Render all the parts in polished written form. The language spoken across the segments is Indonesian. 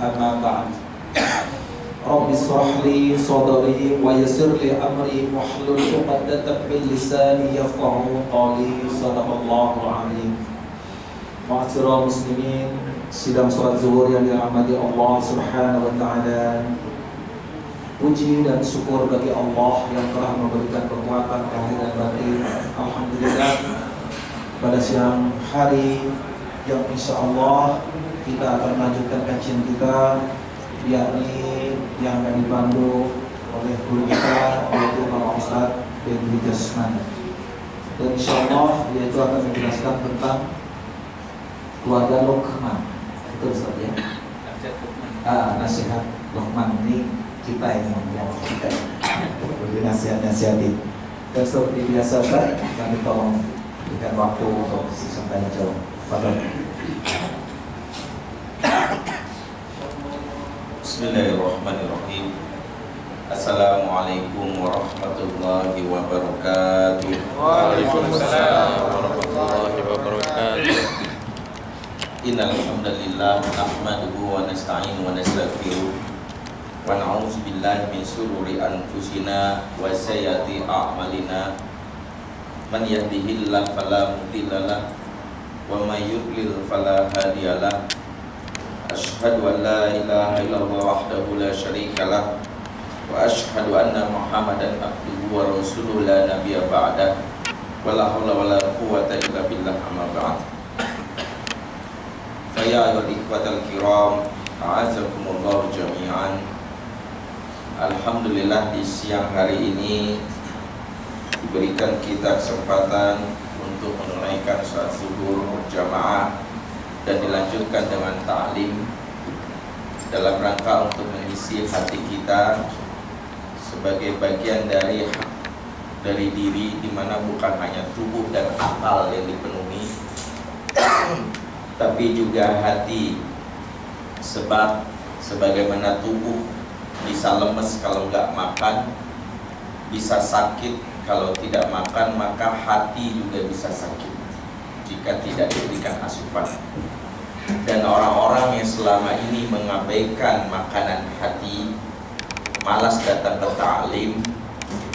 أما بعد رب اشرح لي صدري ويسر لي أمري واحلل عقدة من لساني يفقهوا قولي صدق الله العظيم. Ma'asyiral muslimin, sidang salat zuhur yang dirahmati Allah Subhanahu wa taala. Puji dan syukur bagi Allah yang telah memberikan kekuatan lahir dan batin. Alhamdulillah, pada siang hari yang insya Allah kita akan melanjutkan kajian kita, yakni yang akan dipandu oleh guru kita, yaitu Bapak Ustaz Benny Jasman. Dan insya Allah yaitu akan menjelaskan tentang keluarga Luqman. Itu Ustaz ya? Nasihat Luqman ini kita yang kita beri nasihat-nasihatin. Dan seperti biasa Ustaz, kami tolong berikan waktu untuk sesi tanya jawab. Fadhil. Bismillahirrahmanirrahim. Assalamualaikum warahmatullahi wabarakatuh. Waalaikumsalam warahmatullahi wabarakatuh. Innal hamdalillah nahmaduhu wa nasta'inu wa nastaghfiruh wa na'udzu billahi min shururi anfusina wa sayyiati a'malina. Man yahdihillahu fala mudilla lahu wa may yudlil fala hadiyalah. Asyhadu an la ilaha illallah wahdahu la syarika lah wa asyhadu anna Muhammadan abduhu wa rasuluhu la nabiyya ba'dah wa la haula wa la quwwata illa billah amma ba'd. Fa ya ayyuhal ikhwatal kiram, a'azzakumullah jami'an. Alhamdulillah, di siang hari ini diberikan kita kesempatan untuk menunaikan salat zuhur berjamaah dan dilanjutkan dengan ta'lim dalam rangka untuk mengisi hati kita sebagai bagian dari diri, di mana bukan hanya tubuh dan akal yang dipenuhi, tapi juga hati. Sebab sebagaimana tubuh bisa lemes kalau nggak makan, bisa sakit kalau tidak makan, maka hati juga bisa sakit jika tidak diberikan asupan. Dan orang-orang yang selama ini mengabaikan makanan hati, malas datang ke ta'lim,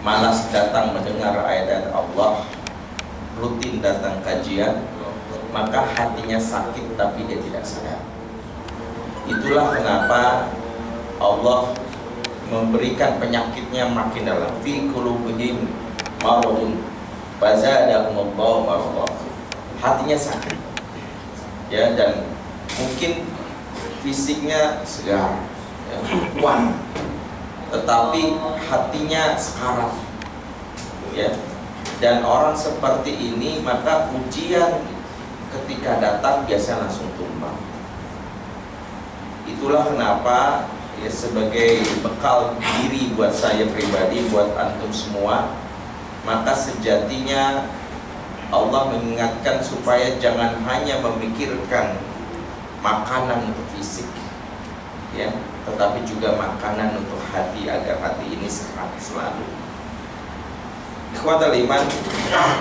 malas datang mendengar ayat-ayat Allah, rutin datang kajian, maka hatinya sakit tapi dia tidak sadar. Itulah kenapa Allah memberikan penyakitnya makin dalam. Fi qulubihim maradun fazadahumullahu maradan. Hatinya sakit, ya, dan mungkin fisiknya segar, ya, kuat, tetapi hatinya sekarat, ya. Dan orang seperti ini maka ujian ketika datang biasa langsung tumbang. Itulah kenapa, ya, sebagai bekal diri buat saya pribadi, buat antum semua, maka sejatinya Allah mengingatkan supaya jangan hanya memikirkan makanan untuk fisik, ya, tetapi juga makanan untuk hati, agar hati ini sehat selalu. Ikhwatal iman,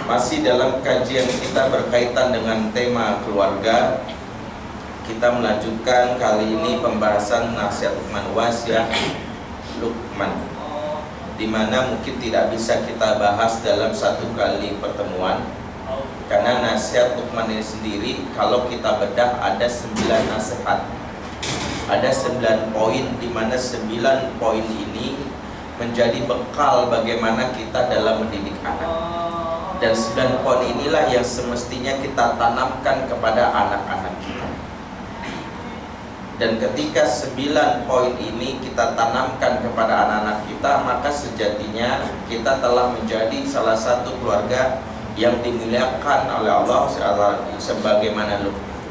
masih dalam kajian kita berkaitan dengan tema keluarga. Kita melanjutkan kali ini pembahasan nasihat Luqman, wasiat Luqman, di mana mungkin tidak bisa kita bahas dalam satu kali pertemuan, karena nasihat Luqman ini sendiri kalau kita bedah ada 9 nasihat, ada 9 poin, di mana 9 poin ini menjadi bekal bagaimana kita dalam mendidik anak. Dan 9 poin inilah yang semestinya kita tanamkan kepada anak-anak kita. Dan ketika 9 poin ini kita tanamkan kepada anak-anak kita, maka sejatinya kita telah menjadi salah satu keluarga yang dimuliakan oleh Allah sebagaimana Luqman.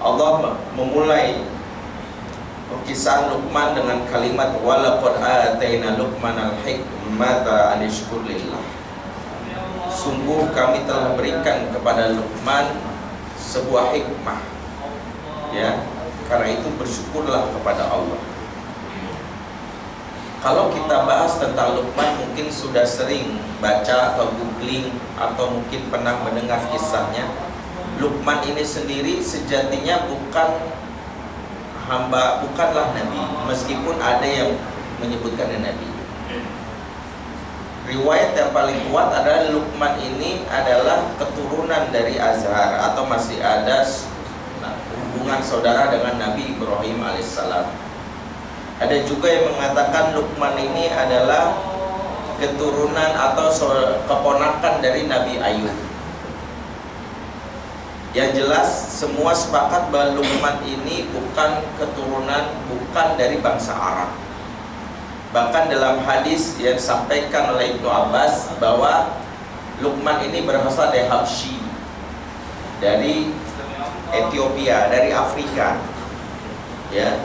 Allah memulai kisah Luqman dengan kalimat walaqad ataina Luqmanal hikmata an yashkur lillah. Sungguh kami telah berikan kepada Luqman sebuah hikmah, ya, karena itu bersyukurlah kepada Allah. Kalau kita bahas tentang Luqman, mungkin sudah sering baca atau googling atau mungkin pernah mendengar kisahnya. Luqman ini sendiri sejatinya bukan hamba, bukanlah nabi, meskipun ada yang menyebutkannya nabi. Riwayat yang paling kuat adalah Luqman ini adalah keturunan dari Azhar, atau masih ada hubungan saudara dengan Nabi Ibrahim alaihissalam. Ada juga yang mengatakan Luqman ini adalah keturunan atau keponakan dari Nabi Ayub. Yang jelas semua sepakat bahwa Luqman ini bukan keturunan, bukan dari bangsa Arab. Bahkan dalam hadis yang disampaikan oleh Ibnu Abbas bahwa Luqman ini berasal dari Habsyi, dari Ethiopia, dari Afrika, ya,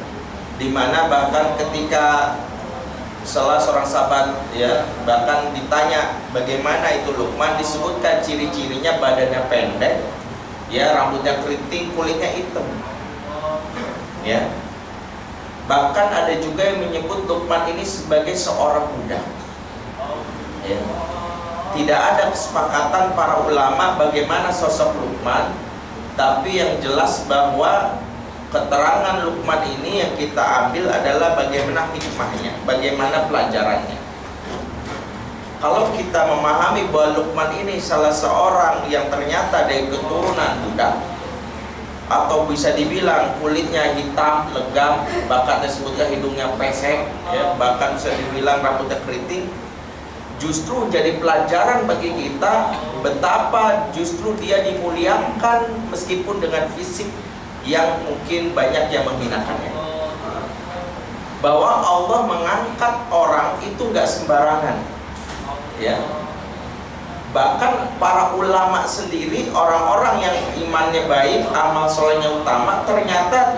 dimana bahkan ketika salah seorang sahabat, ya, bahkan ditanya bagaimana itu Luqman, disebutkan ciri-cirinya badannya pendek, ya, rambutnya keriting, kulitnya hitam, ya. Bahkan ada juga yang menyebut Luqman ini sebagai seorang budak, ya. Tidak ada kesepakatan para ulama bagaimana sosok Luqman, tapi yang jelas bahwa keterangan Luqman ini yang kita ambil adalah bagaimana hikmahnya, bagaimana pelajarannya. Kalau kita memahami bahwa Luqman ini salah seorang yang ternyata dari keturunan budak, atau bisa dibilang kulitnya hitam, legam, bahkan disebutkan hidungnya pesek, ya, bahkan bisa dibilang rambutnya keriting, justru jadi pelajaran bagi kita betapa justru dia dimuliakan meskipun dengan fisik yang mungkin banyak yang menghinakannya. Bahwa Allah mengangkat orang itu nggak sembarangan, ya. Bahkan para ulama sendiri, orang-orang yang imannya baik, amal solehnya utama, ternyata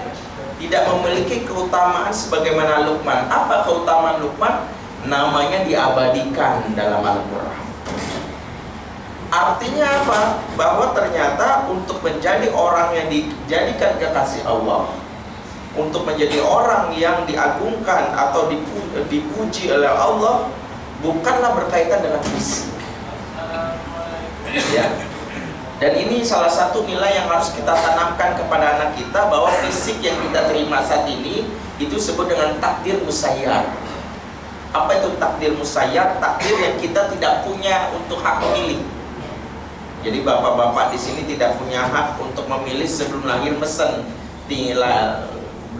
tidak memiliki keutamaan sebagaimana Luqman. Apa keutamaan Luqman? Namanya diabadikan dalam Al-Quran. Artinya apa? Bahwa ternyata untuk menjadi orang yang dijadikan kekasih Allah, untuk menjadi orang yang diagungkan atau dipuji oleh Allah, bukanlah berkaitan dengan fisik, ya. Dan ini salah satu nilai yang harus kita tanamkan kepada anak kita, bahwa fisik yang kita terima saat ini itu disebut dengan takdir musayyar. Apa itu takdir musayyar? Takdir yang kita tidak punya untuk hak pilih. Jadi bapak-bapak di sini tidak punya hak untuk memilih sebelum lahir mesen.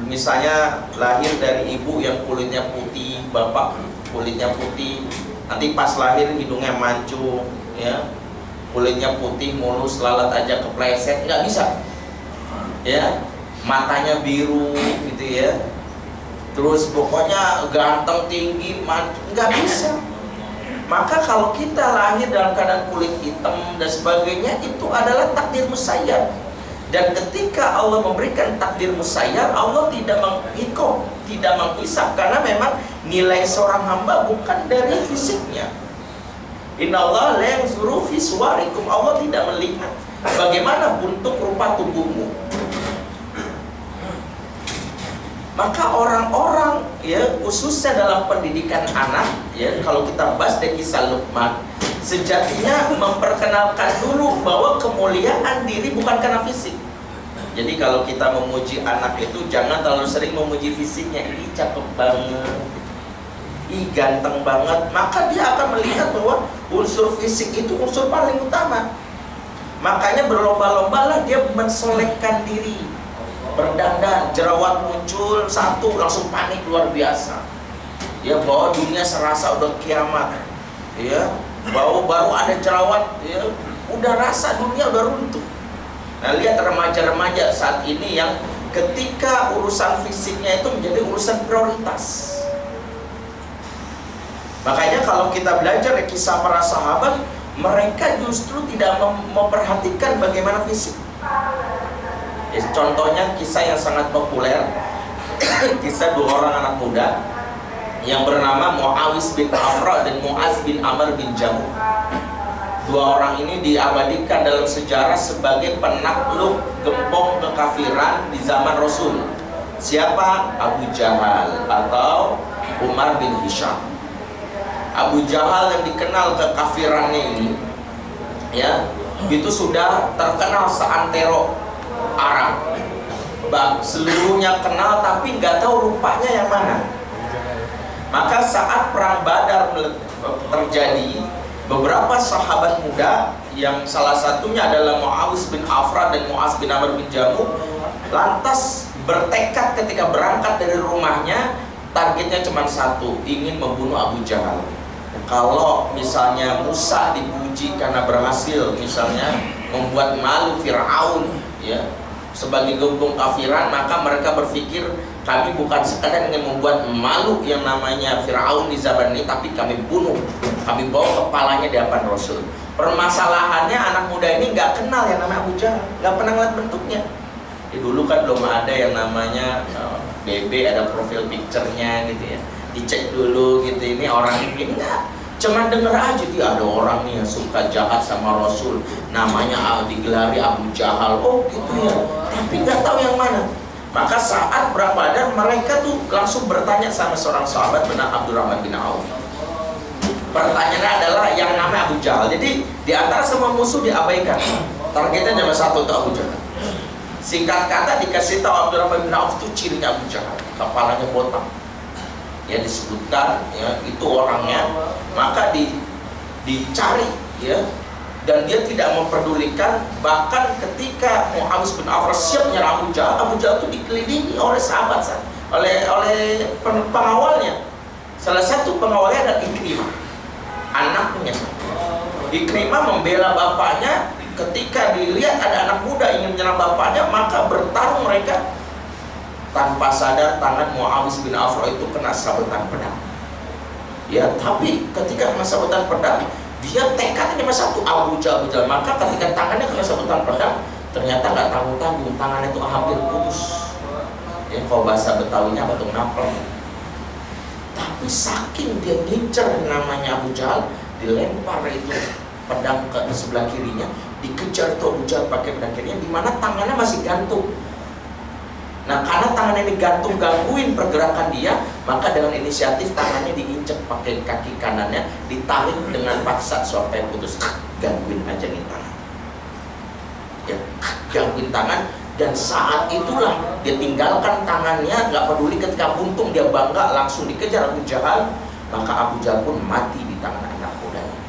Misalnya lahir dari ibu yang kulitnya putih, bapak kulitnya putih, nanti pas lahir hidungnya mancung, ya, kulitnya putih mulus, lalat aja kepleset, nggak bisa, ya, matanya biru gitu, ya, terus pokoknya ganteng tinggi, nggak bisa. Maka kalau kita lahir dalam keadaan kulit hitam dan sebagainya, itu adalah takdir musayyar. Dan ketika Allah memberikan takdir musayyar, Allah tidak menghikum, tidak menghisap, karena memang nilai seorang hamba bukan dari fisiknya. Innallaha la yanzuru fi suwarikum, Allah tidak melihat bagaimana bentuk rupa tubuhmu. Maka orang-orang, ya, khususnya dalam pendidikan anak, ya, kalau kita bahas dari kisah Luqman, sejatinya memperkenalkan dulu bahwa kemuliaan diri bukan karena fisik. Jadi kalau kita memuji anak itu jangan terlalu sering memuji fisiknya. Ih, cakep banget, ih, ganteng banget. Maka dia akan melihat bahwa unsur fisik itu unsur paling utama. Makanya berlomba-lombalah dia mensolekkan diri, berdandan, jerawat muncul satu langsung panik luar biasa, ya, bahwa dunia serasa udah kiamat, ya, bahwa baru ada jerawat, ya, udah rasa dunia udah runtuh. Nah, lihat remaja-remaja saat ini yang ketika urusan fisiknya itu menjadi urusan prioritas. Makanya kalau kita belajar dari kisah para sahabat, mereka justru tidak memperhatikan bagaimana fisik. Contohnya kisah yang sangat populer, kisah dua orang anak muda yang bernama Muawis bin Afra dan Muaz bin Amr bin Jamuh. Dua orang ini diabadikan dalam sejarah sebagai penakluk gempong kekafiran di zaman Rasul. Siapa? Abu Jahal atau Umar bin Hisham. Abu Jahal yang dikenal kekafirannya ini, ya, itu sudah terkenal seantero Arab. seluruhnya kenal tapi nggak tahu rupanya yang mana. Maka saat perang Badar terjadi, beberapa sahabat muda yang salah satunya adalah Muawis bin Afra dan Muaz bin Amr bin Jamuh lantas bertekad ketika berangkat dari rumahnya, targetnya cuma satu, ingin membunuh Abu Jahal. Kalau misalnya Musa dipuji karena berhasil misalnya membuat malu Fir'aun ya sebagai gembong kafiran, maka mereka berpikir kami bukan sekadar ingin membuat malu yang namanya Fir'aun di zaman ini, tapi kami bunuh, kami bawa kepalanya di hadapan Rasul. Permasalahannya anak muda ini nggak kenal yang namanya Abu Jahal, nggak pernah ngeliat bentuknya. Dulu kan belum ada yang namanya BB, ada profil picture-nya gitu ya, dicek dulu gitu, ini orang ini enggak, cuman denger aja dia ada orang nih yang suka jahat sama Rasul, namanya digelari Abu Jahal, oh gitu ya, tapi nggak tahu yang mana. Maka saat perang Badar mereka tuh langsung bertanya sama seorang sahabat bernama Abdurrahman bin Auf. Pertanyaannya adalah yang namanya Abu Jahal. Jadi di antara semua musuh diabaikan, targetnya cuma satu, itu Abu Jahal. Singkat kata dikasih tahu Abdurrahman bin Auf itu cirinya Abu Jahal, kepalanya botak. Ya disebutkan ya itu orangnya, maka dicari ya, dan dia tidak memperdulikan. Bahkan ketika Muawis bin Afra siap menyerang Abu Jahal itu dikelilingi oleh sahabat, oleh pengawalnya. Salah satu pengawalnya adalah Ikrimah, anaknya. Ikrimah membela bapaknya. Ketika dilihat ada anak muda ingin menyerang bapaknya, maka bertarung mereka. Tanpa sadar tangan Muawis bin Afra itu kena sabetan pedang. Ya, tapi ketika kena sabetan pedang, dia tekadnya cuma satu, Abu Jahal. Maka ketika tangannya kena sabetan pedang, ternyata nggak tanggung-tanggung, tangannya itu hampir putus. Ya, kalau bahasa Betawinya apa tuh, napel. Tapi saking dia ngincer namanya Abu Jahal, dilempar itu pedang ke sebelah kirinya, dikejar tuh Abu Jahal pakai pedang kirinya, di mana tangannya masih gantung. Nah, karena tangannya ini gantung, gangguin pergerakan dia, maka dengan inisiatif tangannya diinjek pakai kaki kanannya, ditarik dengan paksa sampai putus. Gangguin aja nih tangan. Ya, gangguin tangan, dan saat itulah dia tinggalkan tangannya, nggak peduli ketika buntung dia bangga langsung dikejar Abu Jahal, maka Abu Jahal pun mati di tangan anak muda ini.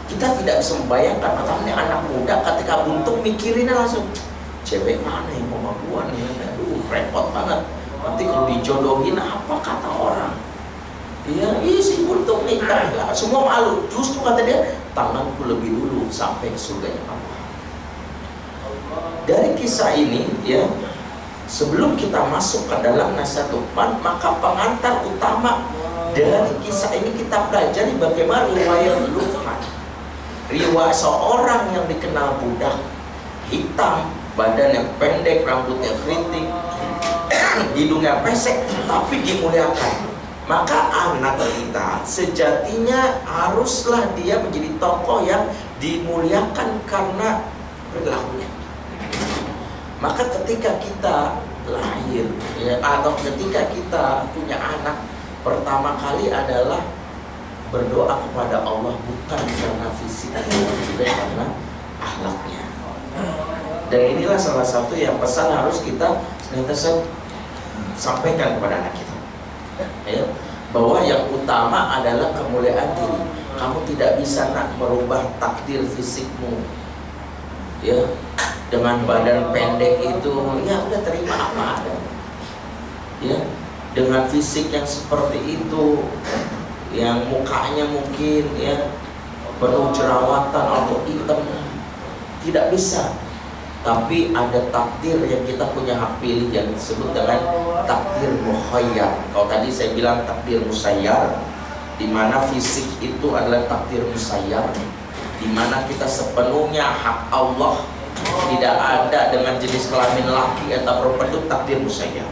Kita tidak bisa membayangkan, pertamanya anak muda ketika buntung mikirinnya langsung, cewek mana yang mau gua nih, aduh repot banget, nanti kalau dijodohin apa kata orang, iya si buntung nikah, semua malu. Justru kata dia, tanganku lebih dulu sampai ke surganya Allah. Dari kisah ini ya, sebelum kita masuk ke dalam nasihat Luqman, maka pengantar utama dari kisah ini kita pelajari bagaimana riwayat Luqman, riwayat seorang yang dikenal budak, hitam, badan yang pendek, rambutnya keriting, hidungnya pesek, tapi dimuliakan. Maka anak kita sejatinya haruslah dia menjadi tokoh yang dimuliakan karena perilakunya. Maka ketika kita lahir ya, atau ketika kita punya anak, pertama kali adalah berdoa kepada Allah, bukan karena fisiknya, juga karena akhlaknya. Dan inilah salah satu yang pesan harus kita senantiasa sampaikan kepada anak kita ya, bahwa yang utama adalah kemuliaan diri. Kamu tidak bisa nak merubah takdir fisikmu ya, dengan badan pendek itu ya udah terima apa ada ya, dengan fisik yang seperti itu, yang mukanya mungkin ya penuh jerawatan atau hitam, tidak bisa. Tapi ada takdir yang kita punya hak pilih yang disebut dengan takdir mukhayyar. Kalau tadi saya bilang takdir musayyar, di mana fisik itu adalah takdir musayyar, di mana kita sepenuhnya hak Allah, tidak ada dengan jenis kelamin laki atau perempuan, itu takdir musayyar.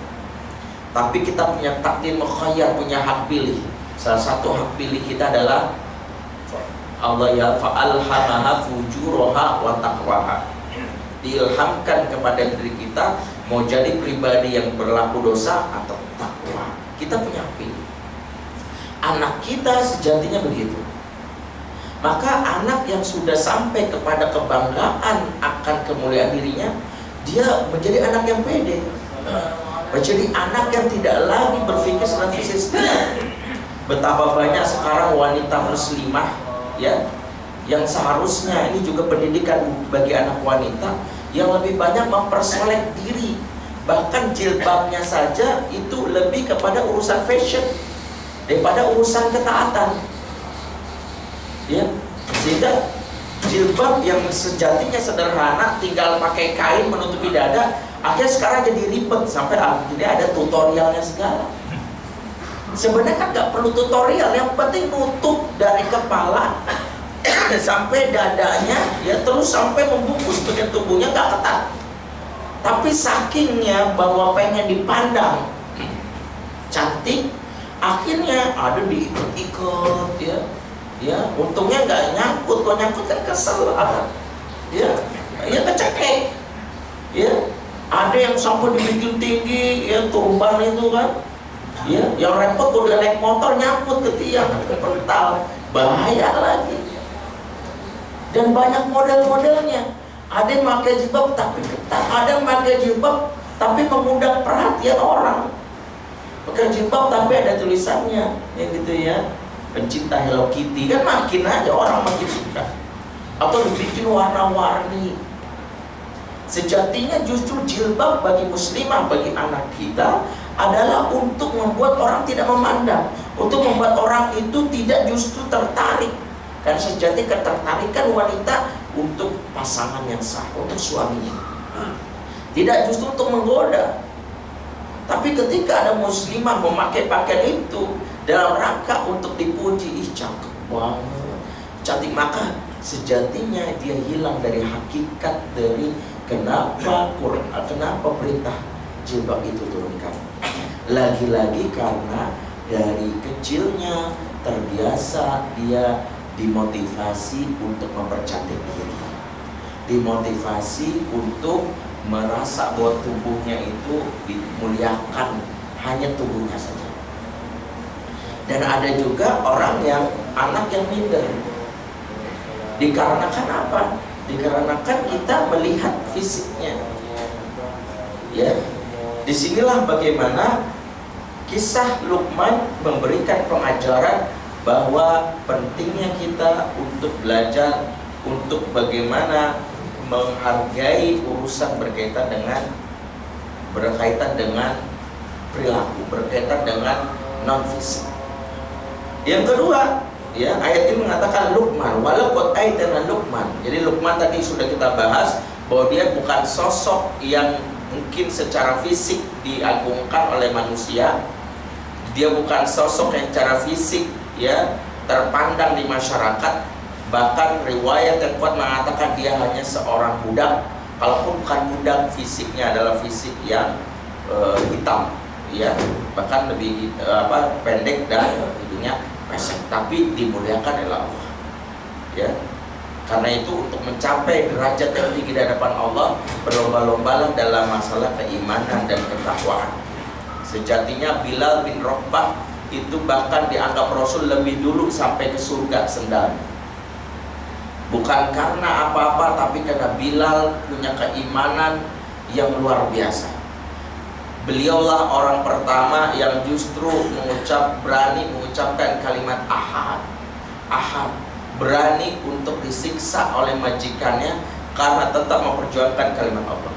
Tapi kita punya takdir mukhayyar, punya hak pilih. Salah satu hak pilih kita adalah Allah ya fa'alhamaha fujuraha wa taqwaha, diilhamkan kepada diri kita mau jadi pribadi yang berlaku dosa atau takwa. Kita punya pilih. Anak kita sejatinya begitu. Maka anak yang sudah sampai kepada kebanggaan akan kemuliaan dirinya, dia menjadi anak yang pede, menjadi anak yang tidak lagi berpikir secara fisiknya. Betapa banyak sekarang wanita muslimah ya, yang seharusnya ini juga pendidikan bagi anak wanita, yang lebih banyak mempersolek diri. Bahkan jilbabnya saja itu lebih kepada urusan fashion daripada urusan ketaatan. Ya, sehingga jilbab yang sejatinya sederhana, tinggal pakai kain menutupi dada, akhirnya sekarang jadi ribet sampai akhirnya ada tutorialnya segala. Sebenarnya kan nggak perlu tutorial, yang penting nutup dari kepala sampai dadanya, ya, terus sampai membungkus bagian tubuhnya nggak ketat. Tapi sakingnya bahwa pengen dipandang cantik, akhirnya ada diikat-ikat, ya, untungnya nggak nyangkut, kalau nyangkut kan kesel, ya, kecekek, ya, ada yang sampai dibikin tinggi, ya, turban itu kan, ya, yang repot udah naik motor nyangkut ke tiang, ke pental, bahaya lagi. Dan banyak model-modelnya. Ada yang pakai jilbab tapi ketat, ada yang pakai jilbab tapi mengundang perhatian orang. Pakai jilbab tapi ada tulisannya, ya gitu ya, pencinta Hello Kitty, kan makin aja orang makin suka. Atau dibikin warna-warni. Sejatinya justru jilbab bagi muslimah, bagi anak kita adalah untuk membuat orang tidak memandang, untuk membuat orang itu tidak justru tertarik. Kan sejati ketertarikan wanita untuk pasangan yang sah, untuk suaminya, tidak justru untuk menggoda. Tapi ketika ada muslimah memakai pakaian itu dalam rangka untuk dipuji, ih cakep banget, cantik, maka sejatinya dia hilang dari hakikat dari kenapa perintah jilbab itu turunkan. Lagi-lagi karena dari kecilnya terbiasa dia dimotivasi untuk mempercantik diri, dimotivasi untuk merasa bahwa tubuhnya itu dimuliakan, hanya tubuhnya saja. Dan ada juga orang yang anak yang minder. Dikarenakan apa? Dikarenakan kita melihat fisiknya. Ya, disinilah bagaimana kisah Luqman memberikan pengajaran bahwa pentingnya kita untuk belajar untuk bagaimana menghargai urusan berkaitan dengan perilaku, berkaitan dengan non fisik. Yang kedua, ya, ayat ini mengatakan Luqman, walaqad aitana Luqman. Jadi Luqman tadi sudah kita bahas bahwa dia bukan sosok yang mungkin secara fisik diagungkan oleh manusia. Dia bukan sosok yang secara fisik, ya, terpandang di masyarakat. Bahkan riwayat yang kuat mengatakan dia hanya seorang budak. Kalaupun bukan budak, fisiknya adalah fisik yang hitam, ya, bahkan lebih pendek dan hidungnya pesek, tapi dimuliakan oleh Allah, ya. Karena itu untuk mencapai derajat yang tinggi di hadapan Allah, berlomba-lombalah dalam masalah keimanan dan ketakwaan. Sejatinya Bilal bin Rabah itu bahkan dianggap Rasul lebih dulu sampai ke surga sendal. Bukan karena apa-apa, tapi karena Bilal punya keimanan yang luar biasa. Beliaulah orang pertama yang justru berani mengucapkan kalimat ahad. Ahad, berani untuk disiksa oleh majikannya karena tetap memperjuangkan kalimat Allah.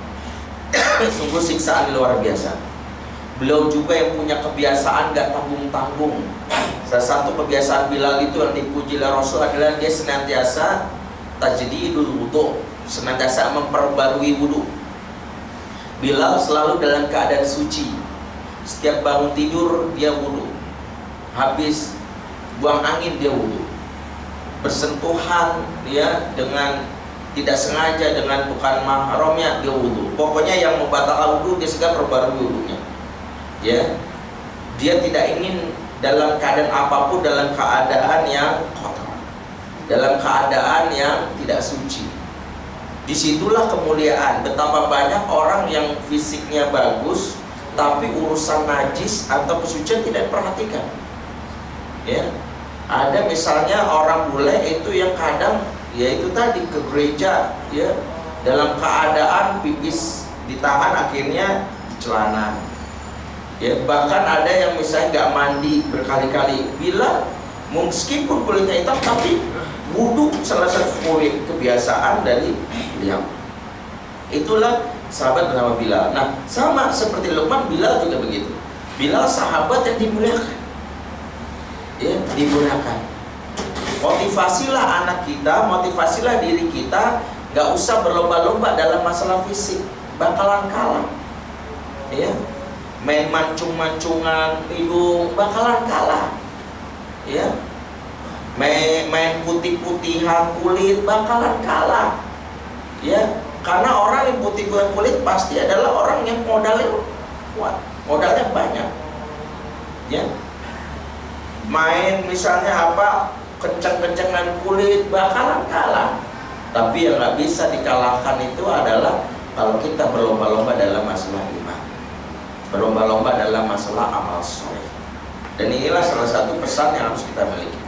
Sungguh siksaan luar biasa. Beliau juga yang punya kebiasaan gak tanggung-tanggung. Salah satu kebiasaan Bilal itu yang dipuji oleh Rasul adalah dia senantiasa tajdidul wudu, senantiasa memperbarui wudu. Bilal selalu dalam keadaan suci. Setiap bangun tidur dia wudu, habis buang angin dia wudu, bersentuhan dia dengan tidak sengaja dengan bukan mahramnya dia wudu. Pokoknya yang membatalkan wudu dia segera perbarui wudunya. Ya, dia tidak ingin dalam keadaan apapun dalam keadaan yang kotor, dalam keadaan yang tidak suci. Disitulah kemuliaan. Betapa banyak orang yang fisiknya bagus tapi urusan najis atau kesucian tidak diperhatikan. Ya, ada misalnya orang bule itu yang kadang, ya itu tadi, ke gereja, ya, dalam keadaan pipis ditahan akhirnya celana. Ya, bahkan ada yang misalnya nggak mandi berkali-kali. Bilal meskipun kulitnya hitam tapi wudhu salah satu kebiasaan dari beliau. Itulah sahabat bernama Bilal. Nah, sama seperti Luqman, Bilal juga begitu. Bilal sahabat yang dimuliakan. Ya, dimuliakan. Motivasilah anak kita, motivasilah diri kita, nggak usah berlomba-lomba dalam masalah fisik, bakalan kalah. Ya, main mancung-mancungan hidung bakalan kalah. Ya, main putih-putihan kulit bakalan kalah. Ya, karena orang yang putih-putihan kulit pasti adalah orang yang modalnya kuat, modalnya banyak. Ya, main misalnya apa, kencang-kencangan kulit bakalan kalah. Tapi yang nggak bisa dikalahkan itu adalah kalau kita berlomba-lomba dalam masalah iman, berlomba-lomba dalam masalah amal soleh. Dan inilah salah satu pesan yang harus kita miliki.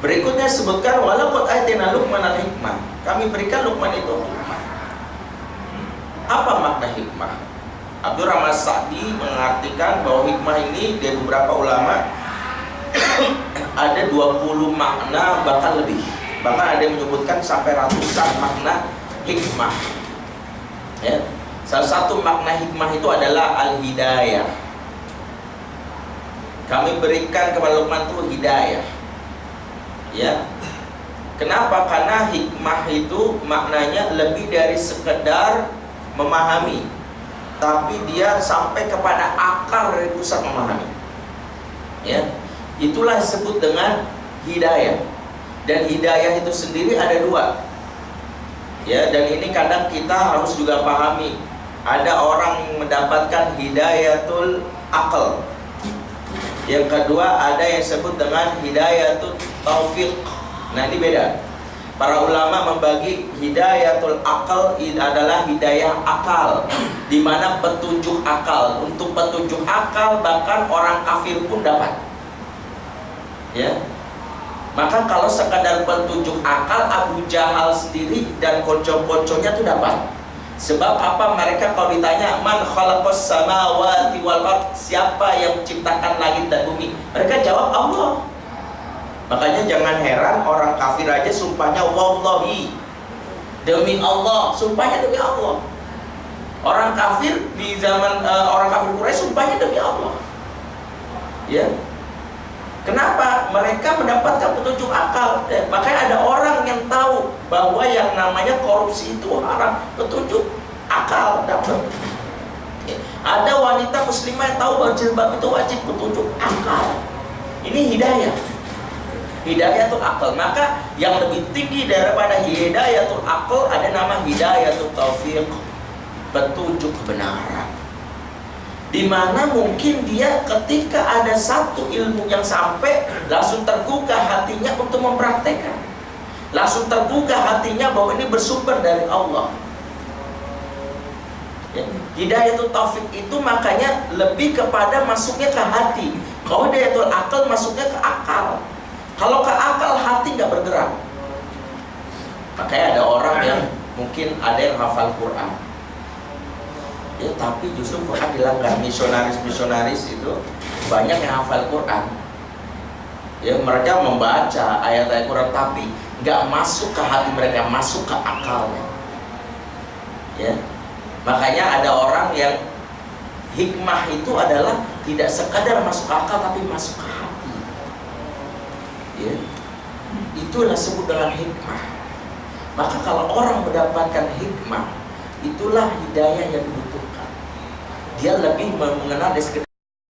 Berikutnya sebutkan walaqad atina Luqman al-hikmah. Kami berikan Luqman itu hikmah. Apa makna hikmah? Abdurrahman Sa'di mengartikan bahwa hikmah ini dari beberapa ulama ada 20 makna bahkan lebih. Bahkan ada yang menyebutkan sampai ratusan makna hikmah. Ya. Salah satu makna hikmah itu adalah al-hidayah. Kami berikan kepada Luqman itu hidayah. Ya. Kenapa? Karena hikmah itu maknanya lebih dari sekedar memahami, tapi dia sampai kepada akar dari pusat memahami. Ya. Itulah disebut dengan hidayah. Dan hidayah itu sendiri ada dua. Ya, dan ini kadang kita harus juga pahami. Ada orang yang mendapatkan hidayatul aql. Yang kedua ada yang disebut dengan hidayatul taufiq. Nah, ini beda. Para ulama membagi hidayatul aql adalah hidayah akal, di mana petunjuk akal. Untuk petunjuk akal bahkan orang kafir pun dapat. Ya. Maka kalau sekadar petunjuk akal, Abu Jahal sendiri dan kocok-kocoknya itu dapat. Sebab apa? Mereka kalau ditanya man khalaqas samawati wal ard, siapa yang menciptakan langit dan bumi, mereka jawab Allah. Makanya jangan heran orang kafir aja sumpahnya wallahi, demi Allah, sumpahnya demi Allah. Orang kafir di zaman orang kafir Quraisy sumpahnya demi Allah. Ya. Kenapa? Mereka mendapatkan petunjuk akal. Makanya ada orang yang tahu bahwa yang namanya korupsi itu haram, petunjuk akal dapat. Ada wanita muslimah yang tahu bahwa jilbab itu wajib, petunjuk akal. Ini hidayah. Hidayatul akal. Maka yang lebih tinggi daripada hidayatul akal ada nama hidayatul taufiq, petunjuk kebenaran. Di mana mungkin dia ketika ada satu ilmu yang sampai langsung tergugah hatinya untuk mempraktekkan, langsung tergugah hatinya bahwa ini bersumber dari Allah. Ya. Hidayatul taufik itu makanya lebih kepada masuknya ke hati. Kalau hidayatul akal masuknya ke akal. Kalau ke akal hati nggak bergerak. Makanya ada orang yang mungkin ada yang hafal Quran. Ya, tapi justru Quran dilanggar. Misionaris itu banyak yang hafal Quran. Ya, mereka membaca ayat-ayat Quran tapi nggak masuk ke hati mereka, masuk ke akalnya. Ya, makanya ada orang yang hikmah itu adalah tidak sekadar masuk ke akal tapi masuk ke hati. Ya, itulah disebut dengan hikmah. Maka kalau orang mendapatkan hikmah, itulah hidayah yang dibutuhkan. Dia lebih mengenal dari sekedar